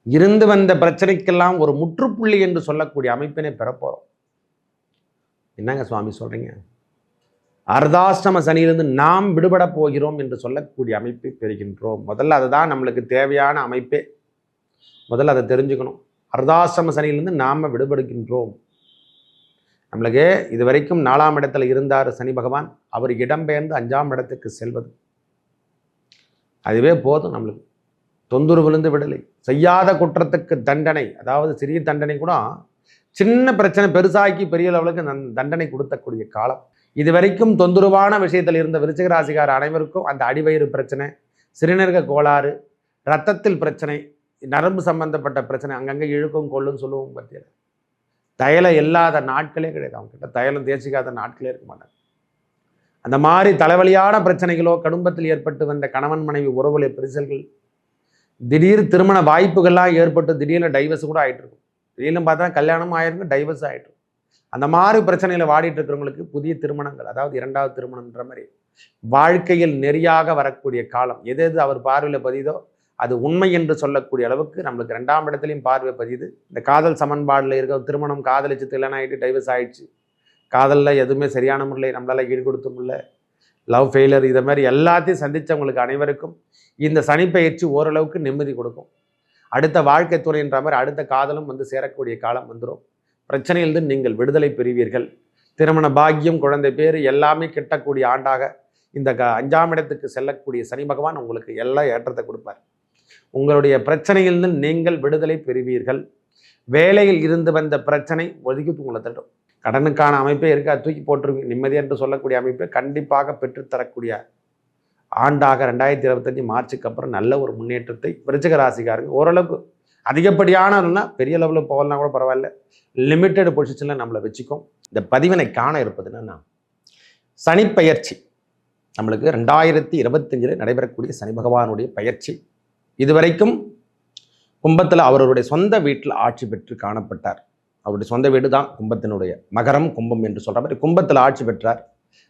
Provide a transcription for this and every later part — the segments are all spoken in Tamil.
இருந்து வந்த பிரச்சனைக்கெல்லாம் ஒரு முற்றுப்புள்ளி என்று சொல்லக்கூடிய அமைப்பினை பெறப்போறோம். என்னங்க சுவாமி சொல்றீங்க? அர்த்தாஷ்டம சனியிலிருந்து நாம் விடுபட போகிறோம் என்று சொல்லக்கூடிய அமைப்பை பெறுகின்றோம். முதல்ல அதுதான் நம்மளுக்கு தேவையான அமைப்பே. முதல்ல அதை தெரிஞ்சுக்கணும். அர்த்தாஷ்டம சனியிலிருந்து நாம் விடுபடுகின்றோம். நம்மளுக்கு இது வரைக்கும் 4ஆம் இடத்துல இருந்தார் சனி பகவான். அவர் இடம்பெயர்ந்து 5ஆம் இடத்துக்கு செல்வது, அதுவே போதும். நம்மளுக்கு தொந்தரவிலிருந்து விடலை. செய்யாத குற்றத்துக்கு தண்டனை, அதாவது சிறிய தண்டனை கூட சின்ன பிரச்சனை பெருசாக்கி பெரிய லெவலுக்கு தண்டனை கொடுத்தக்கூடிய காலம். இது வரைக்கும் தொந்தரவான விஷயத்தில் இருந்த விருச்சிக ராசிக்கார அனைவருக்கும் அந்த அடிவயிறு பிரச்சனை, சிறுநீரக கோளாறு, இரத்தத்தில் பிரச்சனை, நரம்பு சம்பந்தப்பட்ட பிரச்சனை, அங்கங்கே இழுக்கும் கொள்ளுன்னு சொல்லுவோம். பற்றிய தைலம் இல்லாத நாட்களே கிடையாது. அவங்க கிட்ட தைலம் தேய்ச்சிக்காத நாட்களே இருக்க மாட்டாங்க. அந்த மாதிரி தலைவலியான பிரச்சனைகளோ, குடும்பத்தில் ஏற்பட்டு வந்த கணவன் மனைவி உறவுல பிரிசல்கள், திடீர் திருமண வாய்ப்புகள்லாம் ஏற்பட்டு திடீர்னு டைவர்ஸ் கூட ஆகிட்டு இருக்கும். திடீர்னு பார்த்தா கல்யாணமும் ஆயிருக்கும், டைவர்ஸ் ஆகிட்டு. அந்த மாதிரி பிரச்சனைகளை வாடிட்டு இருக்கிறவங்களுக்கு புதிய திருமணங்கள், அதாவது 2வது திருமணம்ன்ற மாதிரி வாழ்க்கையில் நெறியாக வரக்கூடிய காலம். எது எது அவர் பார்வையில் பதியுதோ அது உண்மை என்று சொல்லக்கூடிய அளவுக்கு நம்மளுக்கு 2ஆம் இடத்துலையும் பார்வை பதியுது. இந்த காதல் சமன்பாடில் இருக்க திருமணம் காதலிச்சு கல்யாணம் ஆகிட்டு டைவர்ஸ் ஆகிடுச்சு, காதலில் எதுவுமே சரியான முறையில் நம்மளால் ஈடு கொடுத்த முடியல, லவ் ஃபெயிலியர், இதை மாதிரி எல்லாத்தையும் சந்தித்தவங்களுக்கு அனைவருக்கும் இந்த சனிப்பெயர்ச்சி ஓரளவுக்கு நிம்மதி கொடுக்கும். அடுத்த வாழ்க்கை துறைன்ற மாதிரி அடுத்த காதலும் வந்து சேரக்கூடிய காலம் வந்துடும். பிரச்சனையிலிருந்து நீங்கள் விடுதலை பெறுவீர்கள். திருமண பாக்கியம், குழந்தை பேர் எல்லாமே கிட்டக்கூடிய ஆண்டாக இந்த 5ஆம் இடத்துக்கு செல்லக்கூடிய சனி பகவான் உங்களுக்கு எல்லா ஏற்றத்தை கொடுப்பார். உங்களுடைய பிரச்சனையிலிருந்து நீங்கள் விடுதலை பெறுவீர்கள். வேலையில் இருந்து வந்த பிரச்சனை ஒதுக்கி உங்களை தட்டும். கடனுக்கான அமைப்பே இருக்கா, தூக்கி போட்டுருவீங்க. நிம்மதி என்று சொல்லக்கூடிய அமைப்பை கண்டிப்பாக பெற்றுத்தரக்கூடிய ஆண்டாக 2025 மார்ச்சுக்கு அப்புறம் நல்ல ஒரு முன்னேற்றத்தை விருச்சிக ராசிக்காரங்க ஓரளவுக்கு அதிகப்படியானதுன்னா பெரிய லெவலில் போகலனா கூட பரவாயில்ல, லிமிட்டெட் பொசிஷனில் நம்மளை வச்சுக்கும். இந்த பதிவினை காண இருப்பது என்னன்னா, சனிப்பெயர்ச்சி நம்மளுக்கு 2025 நடைபெறக்கூடிய சனி பகவானுடைய பயிற்சி. இதுவரைக்கும் கும்பத்தில் அவருடைய சொந்த வீட்டில் ஆட்சி பெற்று காணப்பட்டார். அவருடைய சொந்த வீடு தான் கும்பத்தினுடைய மகரம் கும்பம் என்று சொல்கிற மாதிரி கும்பத்தில் ஆட்சி பெற்றார்.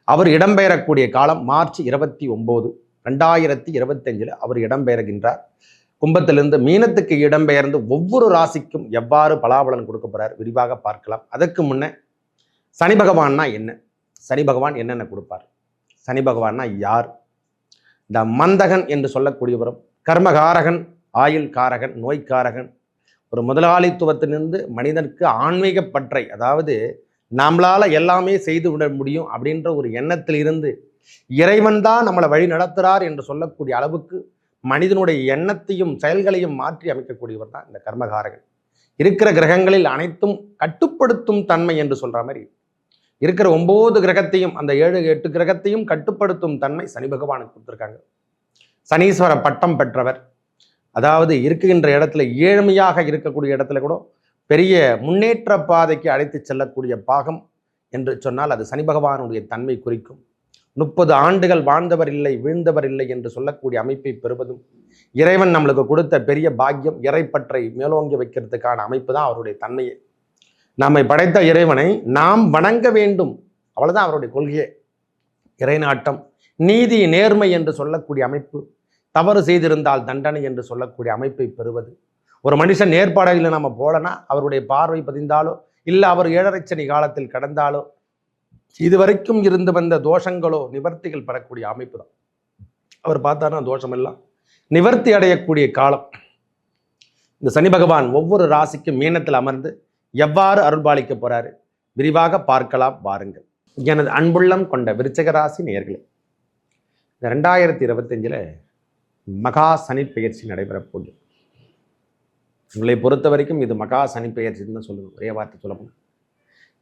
அவர் இடம்பெயரக்கூடிய காலம் மார்ச் 29, 2025 அவர் இடம்பெயர்கின்றார். கும்பத்திலிருந்து மீனத்துக்கு இடம்பெயர்ந்து ஒவ்வொரு ராசிக்கும் எவ்வாறு பலாபலன் கொடுக்க போறார் விரிவாக பார்க்கலாம். அதற்கு முன்னே சனி பகவான்னா என்ன, சனி பகவான் என்னென்ன கொடுப்பார், சனி பகவான்னா யார்? இந்த மந்தகன் என்று சொல்லக்கூடியவரும் கர்மகாரகன், ஆயுள் காரகன், நோய்க்காரகன், ஒரு முதலாளித்துவத்திலிருந்து மனிதனுக்கு ஆன்மீக பற்றை, அதாவது நம்மளால எல்லாமே செய்து விட முடியும் அப்படின்ற ஒரு எண்ணத்தில் இருந்து இறைவன் தான் நம்மளை வழி நடத்துகிறார் என்று சொல்லக்கூடிய அளவுக்கு மனிதனுடைய எண்ணத்தையும் செயல்களையும் மாற்றி அமைக்கக்கூடியவர் தான் இந்த கர்மகாரகன். இருக்கிற கிரகங்களில் அனைத்தும் கட்டுப்படுத்தும் தன்மை என்று சொல்ற மாதிரி இருக்கிற 9 கிரகத்தையும், அந்த 7, 8 கிரகத்தையும் கட்டுப்படுத்தும் தன்மை சனி பகவானுக்கு கொடுத்துருக்காங்க. சனீஸ்வர பட்டம் பெற்றவர், அதாவது இருக்கின்ற இடத்துல ஏழ்மையாக இருக்கக்கூடிய இடத்துல கூட பெரிய முன்னேற்ற பாதைக்கு அழைத்து செல்லக்கூடிய பாகம் என்று சொன்னால் அது சனி பகவானுடைய தன்மை குறிக்கும். 30 ஆண்டுகள் வாழ்ந்தவர் இல்லை, வீழ்ந்தவர் இல்லை என்று சொல்லக்கூடிய அமைப்பை பெறுவதும் இறைவன் நம்மளுக்கு கொடுத்த பெரிய பாக்கியம். இறைப்பற்றை மேலோங்கி வைக்கிறதுக்கான அமைப்பு தான் அவருடைய தன்மையே. நம்மை படைத்த இறைவனை நாம் வணங்க வேண்டும், அவ்வளவுதான் அவருடைய கொள்கையே. இறைநாட்டம், நீதி, நேர்மை என்று சொல்லக்கூடிய அமைப்பு, தவறு செய்திருந்தால் தண்டனை என்று சொல்லக்கூடிய அமைப்பை பெறுவது. ஒரு மனுஷன் நேர்பாடையில் நம்ம போலனா அவருடைய பார்வை பதிந்தாலோ, இல்லை அவர் 7.5 சனி காலத்தில் கடந்தாலோ, இதுவரைக்கும் இருந்து வந்த தோஷங்களோ நிவர்த்திகள் பெறக்கூடிய அமைப்பு தான். அவர் பார்த்தாருன்னா தோஷம் எல்லாம் நிவர்த்தி அடையக்கூடிய காலம். இந்த சனி பகவான் ஒவ்வொரு ராசிக்கும் மீனத்தில் அமர்ந்து எவ்வாறு அருள்பாலிக்க போறாரு விரிவாக பார்க்கலாம் வாருங்கள். எனது அன்புள்ளம் கொண்ட விருச்சிக ராசி நேயர்களே, இந்த 2025 மகா சனி பெயர்ச்சி நடைபெறப்போகுது. உங்களை பொறுத்த வரைக்கும் இது மகா சனி பெயர்ச்சின்னு தான் சொல்லணும். ஒரே வார்த்தை சொல்லணும்,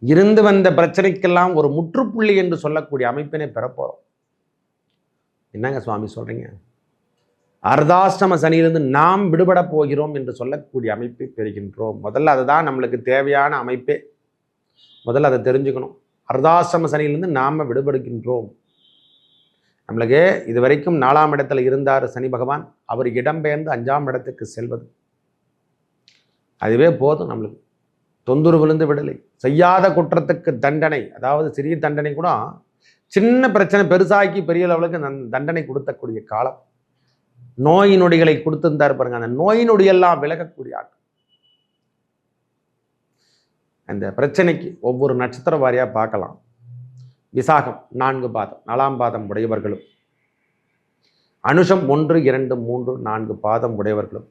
இருந்து வந்த பிரச்சனைக்கெல்லாம் ஒரு முற்றுப்புள்ளி என்று சொல்லக்கூடிய அமைப்பினை பெறப்போறோம். என்னங்க சுவாமி சொல்றீங்க? அர்த்தாஷ்டம சனியிலிருந்து நாம் விடுபட போகிறோம் என்று சொல்லக்கூடிய அமைப்பை பெறுகின்றோம். முதல்ல அதுதான் நம்மளுக்கு தேவையான அமைப்பே. முதல்ல அதை தெரிஞ்சுக்கணும். அர்த்தாஷ்டம சனியிலிருந்து நாம் விடுபடுகின்றோம். நம்மளுக்கு இது வரைக்கும் 4ஆம் இடத்துல இருந்தார் சனி பகவான். அவர் இடம்பெயர்ந்து 5ஆம் இடத்துக்கு செல்வது, அதுவே போதும். நம்மளுக்கு தொந்தரவிலிருந்து விடலை. செய்யாத குற்றத்துக்கு தண்டனை, அதாவது சிறிய தண்டனை கூட சின்ன பிரச்சனை பெருசாக்கி பெரிய லெவலுக்கு தண்டனை கொடுத்தக்கூடிய காலம். நோய் நொடிகளை கொடுத்துருந்தாரு பாருங்க, அந்த நோய் நொடியெல்லாம் விலகக்கூடிய ஆட்கள். அந்த பிரச்சனைக்கு ஒவ்வொரு நட்சத்திர வாரியாக பார்க்கலாம். விசாகம் 4 பாதம் 4ஆம் பாதம் உடையவர்களும், அனுஷம் 1, 2, 3, 4 பாதம் உடையவர்களும்,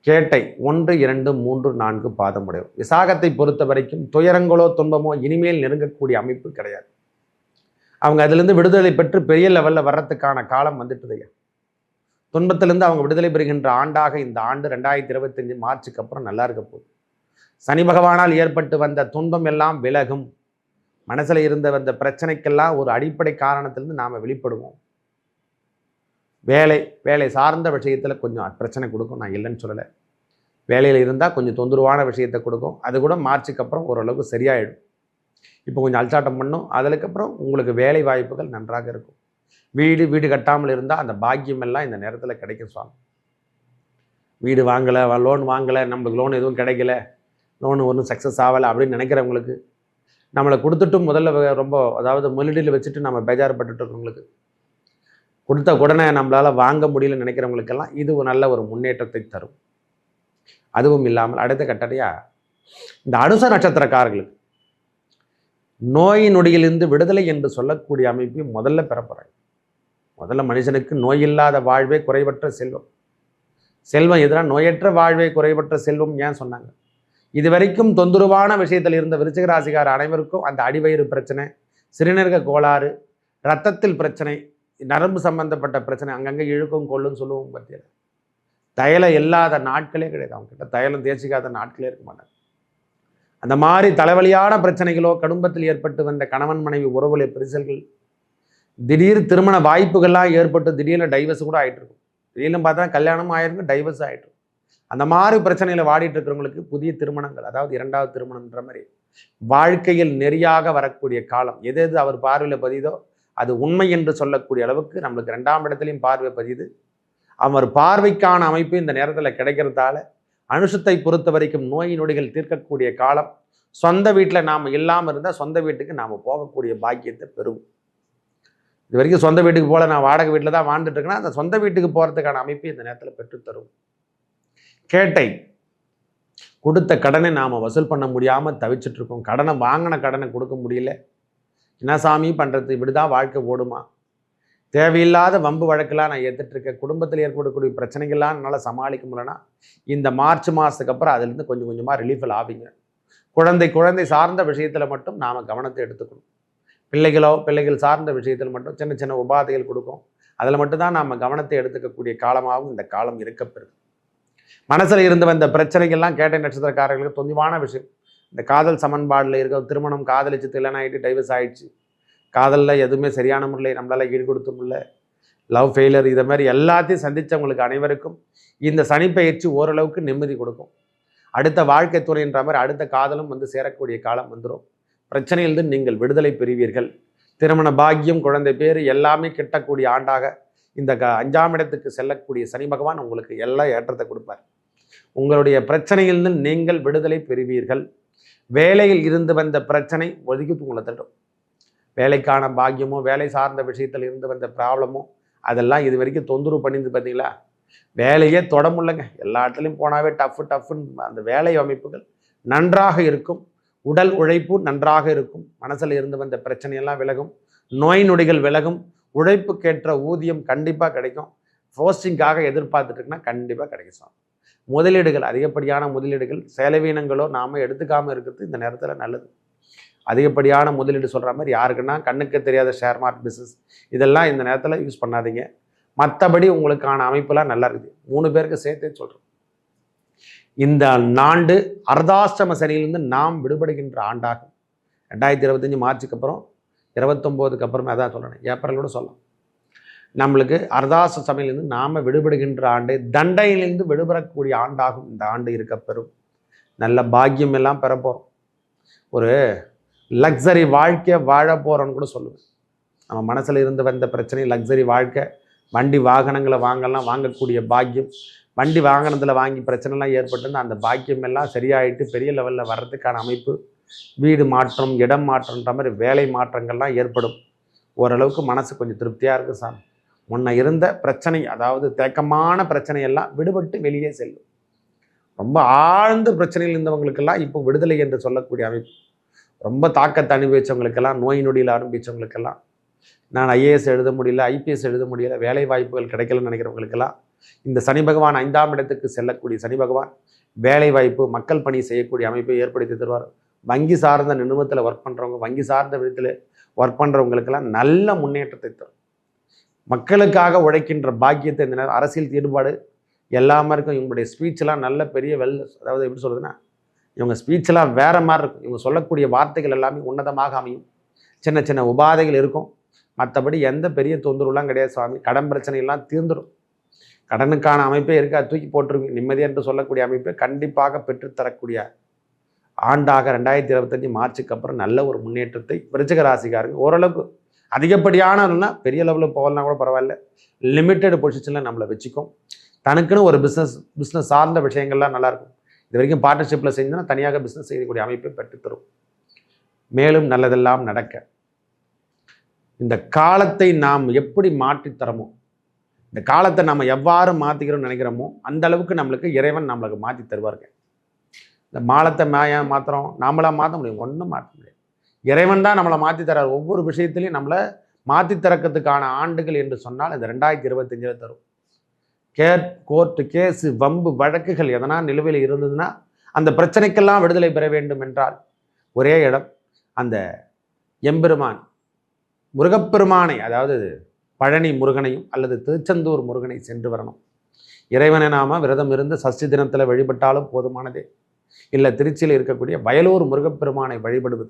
கேட்டை 1, 2, 3, 4 பாதம் உடையவர். விசாகத்தை பொறுத்த வரைக்கும் துயரங்களோ துன்பமோ இனிமேல் நெருங்கக்கூடிய அமைப்பு கிடையாது. அவங்க அதிலிருந்து விடுதலை பெற்று பெரிய லெவலில் வர்றதுக்கான காலம் வந்துட்டுதையா. துன்பத்திலிருந்து அவங்க விடுதலை பெறுகின்ற ஆண்டாக இந்த ஆண்டு 2025 மார்ச்சுக்கு அப்புறம் நல்லா இருக்க போகுது. சனி பகவானால் ஏற்பட்டு வந்த துன்பம் எல்லாம் விலகும். மனசில் இருந்த வந்த பிரச்சனைக்கெல்லாம் ஒரு அடிப்படை காரணத்திலிருந்து நாம் வெளிப்படுவோம். வேலை சார்ந்த விஷயத்தில் கொஞ்சம் பிரச்சனை கொடுக்கும், நான் இல்லைன்னு சொல்லலை. வேலையில் இருந்தால் கொஞ்சம் தொந்தரவான விஷயத்தை கொடுக்கும். அது கூட மார்ச்சுக்கு அப்புறம் ஓரளவுக்கு சரியாயிடும். இப்போ கொஞ்சம் அல்சாட்டம் பண்ணும். அதுக்கப்புறம் உங்களுக்கு வேலை வாய்ப்புகள் நன்றாக இருக்கும். வீடு கட்டாமல் இருந்தால் அந்த பாக்கியம் எல்லாம் இந்த நேரத்தில் கிடைக்கும் சுவாமி. வீடு வாங்கலை, லோன் வாங்கலை, நம்மளுக்கு லோன் எதுவும் கிடைக்கல, லோன் ஒன்றும் சக்ஸஸ் ஆகலை அப்படின்னு நினைக்கிறவங்களுக்கு, நம்மளை கொடுத்துட்டும் முதல்ல ரொம்ப அதாவது முதலீடில் வச்சுட்டு நம்ம பேஜாரப்பட்டுட்டு இருக்கவங்களுக்கு, கொடுத்த உடனே நம்மளால் வாங்க முடியலன்னு நினைக்கிறவங்களுக்கெல்லாம் இது ஒரு நல்ல ஒரு முன்னேற்றத்தை தரும். அதுவும் இல்லாமல் அடுத்த கட்டளையாக இந்த அனுச நட்சத்திரக்காரர்களுக்கு நோய் நொடியிலிருந்து விடுதலை என்று சொல்லக்கூடிய அமைப்பு முதல்ல பெறப்படுறாங்க. முதல்ல மனுஷனுக்கு நோயில்லாத வாழ்வே குறைவற்ற செல்வம். செல்வம் எதிராக நோயற்ற வாழ்வே குறைவற்ற செல்வம் ஏன் சொன்னாங்க? இது வரைக்கும் தொந்தரவான விஷயத்தில் இருந்த விருச்சிக ராசிக்கார அனைவருக்கும் அந்த அடிவயிறு பிரச்சனை, சிறுநீரக கோளாறு, இரத்தத்தில் பிரச்சனை, நரம்பு சம்பந்தப்பட்ட பிரச்சனை, அங்கங்கே இழுக்கும் கொள்ளுன்னு சொல்லுவோம். பற்றியல தைலம் இல்லாத நாட்களே கிடையாது. அவங்க கிட்ட தைலம் தேய்ச்சிக்காத நாட்களே இருக்க மாட்டாங்க. அந்த மாதிரி தலைவலியான பிரச்சனைகளோ, குடும்பத்தில் ஏற்பட்டு வந்த கணவன் மனைவி உறவுல பிரிசல்கள், திடீர் திருமண வாய்ப்புகள்லாம் ஏற்பட்டு திடீர்னு டைவர்ஸ் கூட ஆகிட்டு இருக்கும். திடீர்னு பார்த்தா கல்யாணம் ஆயிருக்கு, டைவர்ஸ் ஆகிட்டு இருக்கும். அந்த மாதிரி பிரச்சனைகளை வாடிட்டு இருக்கிறவங்களுக்கு புதிய திருமணங்கள், அதாவது 2வது திருமணம்ன்ற மாதிரி வாழ்க்கையில் நெறியாக வரக்கூடிய காலம். எது அவர் பார்வையில் பதியுதோ அது உண்மை என்று சொல்லக்கூடிய அளவுக்கு நம்மளுக்கு 2ஆம் இடத்துலையும் பார்வை பதியுது. அவர் பார்வைக்கான அமைப்பு இந்த நேரத்தில் கிடைக்கிறதால அனுஷத்தை பொறுத்த வரைக்கும் நோய் நொடிகள் தீர்க்கக்கூடிய காலம். சொந்த வீட்டில் நாம் இல்லாமல் இருந்தால் சொந்த வீட்டுக்கு நாம் போகக்கூடிய பாக்கியத்தை பெறுவோம். இது வரைக்கும் சொந்த வீட்டுக்கு போல நான் வாடகை வீட்டில் தான் வாழ்ந்துட்டு இருக்கேன்னா அந்த சொந்த வீட்டுக்கு போகிறதுக்கான அமைப்பு இந்த நேரத்தில் பெற்றுத்தரும். கேட்டை கொடுத்த கடனை நாம் வசூல் பண்ண முடியாமல் தவிச்சிட்ருக்கோம். வாங்கின கடனை கொடுக்க முடியல, என்ன சாமி பண்ணுறது, இப்படிதான் வாழ்க்கை ஓடுமா, தேவையில்லாத வம்பு வழக்கெல்லாம் நான் ஏற்றுட்ருக்கேன், குடும்பத்தில் ஏற்படக்கூடிய பிரச்சனைகள்லாம் என்னால் சமாளிக்க முடியலன்னா இந்த மார்ச் மாதத்துக்கு அப்புறம் அதுலேருந்து கொஞ்சம் கொஞ்சமாக ரிலீஃபில் ஆவீங்க. குழந்தை சார்ந்த விஷயத்தில் மட்டும் நாம் கவனத்தை எடுத்துக்கணும். பிள்ளைகள் சார்ந்த விஷயத்தில் மட்டும் சின்ன சின்ன உபாதைகள் கொடுக்கும். அதில் மட்டும்தான் நாம் கவனத்தை எடுத்துக்கக்கூடிய காலமாகவும் இந்த காலம் இருக்கப்பெறுது. மனசில் இருந்து வந்த பிரச்சனைகள்லாம் கேட்டை நட்சத்திரக்காரர்களுக்கு தொந்தரவான விஷயம். இந்த காதல் சமன்பாடில் இருக்க திருமணம் காதலிச்சு கல்யாணம் ஆகிட்டு டைவர்ஸ் ஆகிடுச்சு, காதலில் எதுவுமே சரியான முறையில் நம்மளால் ஈடு கொடுத்த முடியல, லவ் ஃபெயிலியர், இதை மாதிரி எல்லாத்தையும் சந்தித்தவங்களுக்கு அனைவருக்கும் இந்த சனிப்பெயர்ச்சி ஓரளவுக்கு நிம்மதி கொடுக்கும். அடுத்த வாழ்க்கை துறைன்ற மாதிரி அடுத்த காதலும் வந்து சேரக்கூடிய காலம் வந்துடும். பிரச்சனையிலிருந்து நீங்கள் விடுதலை பெறுவீர்கள். திருமண பாக்கியம், குழந்தை பேர் எல்லாமே கிட்டக்கூடிய ஆண்டாக இந்த 5ஆம் இடத்துக்கு செல்லக்கூடிய சனி பகவான் உங்களுக்கு எல்லா ஏற்றத்தை கொடுப்பார். உங்களுடைய பிரச்சனையிலிருந்து நீங்கள் விடுதலை பெறுவீர்கள். வேலையில் இருந்து வந்த பிரச்சனை ஒதுக்கி உங்களை தட்டும். வேலைக்கான பாக்கியமோ, வேலை சார்ந்த விஷயத்தில் இருந்து வந்த ப்ராப்ளமோ, அதெல்லாம் இது வரைக்கும் தொந்தரவு பண்ணிருந்து பார்த்தீங்களா, வேலையே தொட முடியலங்க. எல்லா இடத்துலையும் போனாவே டஃப்னு அந்த வேலை அமைப்புகள் நன்றாக இருக்கும். உடல் உழைப்பு நன்றாக இருக்கும். மனசில் இருந்து வந்த பிரச்சனையெல்லாம் விலகும். நோய் நொடிகள் விலகும். உழைப்புக்கேற்ற ஊதியம் கண்டிப்பாக கிடைக்கும். போஸ்டிங்காக எதிர்பார்த்துட்டு இருக்குன்னா கண்டிப்பாக கிடைக்கும். முதலீடுகள், அதிகப்படியான முதலீடுகள், செலவீனங்களோ நாம் எடுத்துக்காமல் இருக்கிறது இந்த நேரத்தில் நல்லது. அதிகப்படியான முதலீடு சொல்கிற மாதிரி யாருக்குன்னா கண்ணுக்கு தெரியாத ஷேர் மார்க்கெட் பிஸ்னஸ் இதெல்லாம் இந்த நேரத்தில் யூஸ் பண்ணாதீங்க. மற்றபடி உங்களுக்கான அமைப்பெல்லாம் நல்லா இருக்குது. 3 பேருக்கு சேர்த்தே சொல்கிறோம். இந்த ஆண்டு அர்த்தாஷ்டம சனியிலிருந்து நாம் விடுபடுகின்ற ஆண்டாகும். 2025 மார்ச்சுக்கு அப்புறம் 29க்கு அப்புறமே அதான் சொல்லணும், ஏப்ரலோட சொல்லலாம். நம்மளுக்கு அர்த்தாஷ்டம சமையிலிருந்து நாம் விடுபடுகின்ற ஆண்டு, தண்டையிலிருந்து விடுபடக்கூடிய ஆண்டாகும் இந்த ஆண்டு இருக்கப்பெறும். நல்ல பாக்கியம் எல்லாம் பெற போகிறோம். ஒரு லக்ஸரி வாழ்க்கையை வாழ போகிறோன்னு கூட சொல்லுவேன். நம்ம மனசில் இருந்து வந்த பிரச்சனை, லக்ஸரி வாழ்க்கை, வண்டி வாகனங்களை வாங்கக்கூடிய பாக்கியம், வண்டி வாகனத்தில் வாங்கி பிரச்சனைலாம் ஏற்பட்டு அந்த பாக்கியம் எல்லாம் சரியாயிட்டு பெரிய லெவலில் வர்றதுக்கான அமைப்பு, வீடு மாற்றம், இடம் மாற்றம்ன்ற மாதிரி வேலை மாற்றங்கள்லாம் ஏற்படும். ஓரளவுக்கு மனசு கொஞ்சம் திருப்தியாக இருக்குது சாமி. முன்ன இருந்த பிரச்சனை, அதாவது தேக்கமான பிரச்சனை எல்லாம் விடுபட்டு வெளியே செல்லும். ரொம்ப ஆழ்ந்த பிரச்சனையில் இருந்தவங்களுக்கெல்லாம் இப்போ விடுதலை என்று சொல்லக்கூடிய அமைப்பு. ரொம்ப தாக்கத்தை அனுபவிச்சவங்களுக்கெல்லாம், நோய் நொடியில் அனுபவிச்சவங்களுக்கெல்லாம், நான் ஐஏஎஸ் எழுத முடியல, ஐபிஎஸ் எழுத முடியல, வேலை வாய்ப்புகள் கிடைக்கலன்னு நினைக்கிறவங்களுக்கெல்லாம் இந்த சனி பகவான் 5ஆம் இடத்துக்கு செல்லக்கூடிய சனி பகவான் வேலை வாய்ப்பு, மக்கள் பணி செய்யக்கூடிய அமைப்பை ஏற்படுத்தி தருவார். வங்கி சார்ந்த நிறுவனத்தில் ஒர்க் பண்ணுறவங்க, வங்கி சார்ந்த விதத்தில் ஒர்க் பண்ணுறவங்களுக்கெல்லாம் நல்ல முன்னேற்றத்தை தரும். மக்களுக்காக உழைக்கின்ற பாக்கியத்தை இந்த நேரம், அரசியல் ஈடுபாடு எல்லாமே இருக்கும். இவங்களுடைய ஸ்பீச்செல்லாம் நல்ல பெரிய அதாவது எப்படி சொல்கிறதுன்னா, இவங்க ஸ்பீச்செல்லாம் வேறு மாதிரி இருக்கும். இவங்க சொல்லக்கூடிய வார்த்தைகள் எல்லாமே உன்னதமாக அமையும். சின்ன சின்ன உபாதைகள் இருக்கும், மற்றபடி எந்த பெரிய தொந்தரவுலாம் கிடையாது சுவாமி. கடன் பிரச்சனையெல்லாம் தீர்ந்துடும். கடனுக்கான அமைப்பே இருக்கா, தூக்கி போட்டிருக்கீங்க. நிம்மதி என்று சொல்லக்கூடிய அமைப்பை கண்டிப்பாக பெற்றுத்தரக்கூடிய ஆண்டாக 2025 மார்ச்சுக்கு அப்புறம் நல்ல ஒரு முன்னேற்றத்தை விருச்சிக ராசிக்காரங்க ஓரளவுக்கு, அதிகப்படியானன்னா பெரிய லெவலில் போகலன்னா கூட பரவாயில்ல, லிமிட்டெட் பொசிஷனில் நம்மளை வச்சுக்கும். தனக்குன்னு ஒரு பிஸ்னஸ் சார்ந்த விஷயங்கள்லாம் நல்லாயிருக்கும். இது வரைக்கும் பார்ட்னர்ஷிப்பில் செஞ்சோன்னா தனியாக பிஸ்னஸ் செய்யக்கூடிய அமைப்பை பெற்றுத்தரும். மேலும் நல்லதெல்லாம் நடக்க இந்த காலத்தை நாம் எப்படி மாற்றித்தரமோ, இந்த காலத்தை நம்ம எவ்வாறு மாற்றிக்கிறோம்னு நினைக்கிறோமோ அந்த அளவுக்கு நம்மளுக்கு இறைவன் நம்மளுக்கு மாற்றி தருவாருங்க. இந்த மாலத்தை மாத்திரம் நாமளாக மாற்ற முடியும்? ஒன்றும் மாற்ற முடியாது. இறைவன் தான் நம்மளை மாற்றி தரார். ஒவ்வொரு விஷயத்திலையும் நம்மளை மாற்றி திறக்கிறதுக்கான ஆண்டுகள் என்று சொன்னால் இந்த 2025 தரும். கோர்ட்டு கேஸு வம்பு வழக்குகள் எதனா நிலுவையில் இருந்ததுன்னா அந்த பிரச்சனைக்கெல்லாம் விடுதலை பெற வேண்டும் என்றால் ஒரே இடம், அந்த எம்பெருமான் முருகப்பெருமானை, அதாவது பழனி முருகனையும் அல்லது திருச்செந்தூர் முருகனை சென்று வரணும். இறைவனை நாம விரதம் இருந்து சஷ்டி தினத்தில் வழிபட்டாலும் போதுமானதே. இல்லை திருச்சியில் இருக்கக்கூடிய வயலூர் முருகப்பெருமானை வழிபடுவது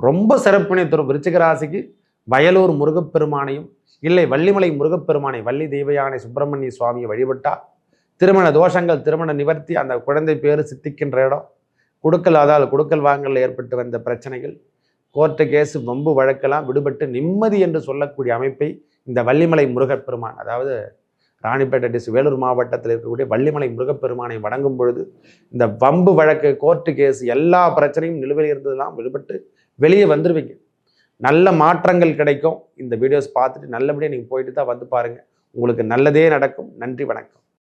ரொம்ப சிறப்பினை தரும். விருச்சிக ராசிக்கு வயலூர் முருகப்பெருமானையும் இல்லை வள்ளிமலை முருகப்பெருமானை, வள்ளி தெய்வயானை சுப்பிரமணிய சுவாமியை வழிபட்டால் திருமண தோஷங்கள், திருமண நிவர்த்தி, அந்த குழந்தை பேர் சித்திக்கின்ற இடம், கொடுக்கல் வாங்கல் ஏற்பட்டு வந்த பிரச்சனைகள், கோர்ட்டு கேஸு வம்பு வழக்கெல்லாம் விடுபட்டு நிம்மதி என்று சொல்லக்கூடிய அமைப்பை இந்த வள்ளிமலை முருகப்பெருமான், அதாவது ராணிப்பேட்டை டிஸ்ட்ரிக்ட் வேலூர் மாவட்டத்தில் இருக்கக்கூடிய வள்ளிமலை முருகப்பெருமானை வணங்கும் பொழுது இந்த வம்பு வழக்கு, கோர்ட்டு கேஸ் எல்லா பிரச்சனையும் நிலுவையில் இருந்ததெல்லாம் விடுபட்டு வெளியே வந்துடுவீங்க. நல்ல மாற்றங்கள் கிடைக்கும். இந்த வீடியோஸ் பார்த்துட்டு நல்லபடியாக நீங்கள் போயிட்டு தான் வந்து பாருங்கள். உங்களுக்கு நல்லதே நடக்கும். நன்றி, வணக்கம்.